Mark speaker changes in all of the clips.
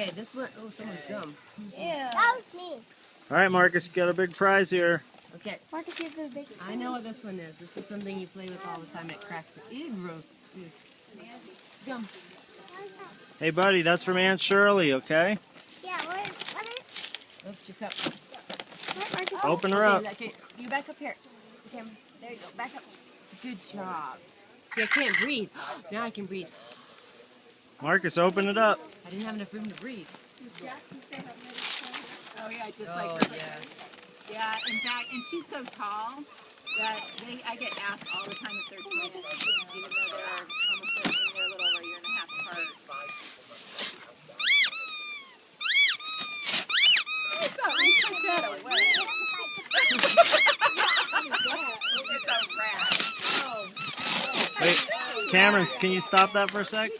Speaker 1: Okay, this one. Oh, someone's dumb.
Speaker 2: Yeah. That was me.
Speaker 3: All right, Marcus, you got a big prize here.
Speaker 1: Okay.
Speaker 2: Marcus, you have the big spoon.
Speaker 1: I know what this one is. This is something you play with all the time. It cracks me. Ew, gross. Ew. Gum.
Speaker 3: Hey, buddy, that's from Aunt Shirley, okay?
Speaker 2: Yeah, what is?
Speaker 1: That's your cup.
Speaker 2: What, Marcus?
Speaker 3: Open her up.
Speaker 1: Okay, you back up here. Okay, there you go. Back up. Good job. See, I can't breathe. Now I can breathe.
Speaker 3: Marcus, open it up.
Speaker 1: I didn't have enough room to breathe.
Speaker 4: Oh yeah, just
Speaker 1: Oh,
Speaker 4: like her.
Speaker 1: yeah.
Speaker 4: Yeah, in fact, and she's so tall that I get asked all the time if they're twins, even though they're almost they're a little over a year and a half apart. You took that away. It's a rat.
Speaker 3: Wait, Cameron, can you stop that for a sec?
Speaker 1: Here,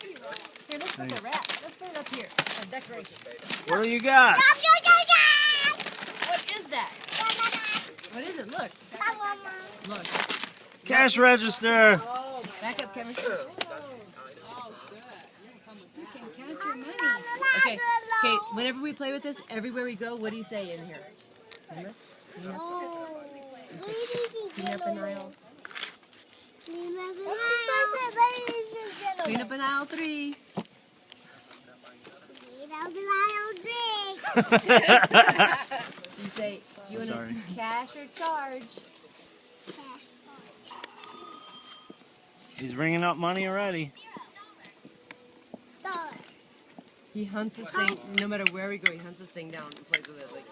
Speaker 1: let's put the rat. Let's put it up here. A decoration.
Speaker 3: What do you got?
Speaker 1: What is that? What is it? Look. Look.
Speaker 3: Cash register.
Speaker 1: Back up, Kevin. Okay. Okay. Whenever we play with this, everywhere we go, what do you say in here? Remember? Clean up an aisle. Clean up an aisle 3. You say, you want
Speaker 3: Sorry.
Speaker 1: to cash or charge?
Speaker 3: He's ringing up money already.
Speaker 1: He hunts this thing, no matter where we go, he hunts this thing down and plays with it. Like,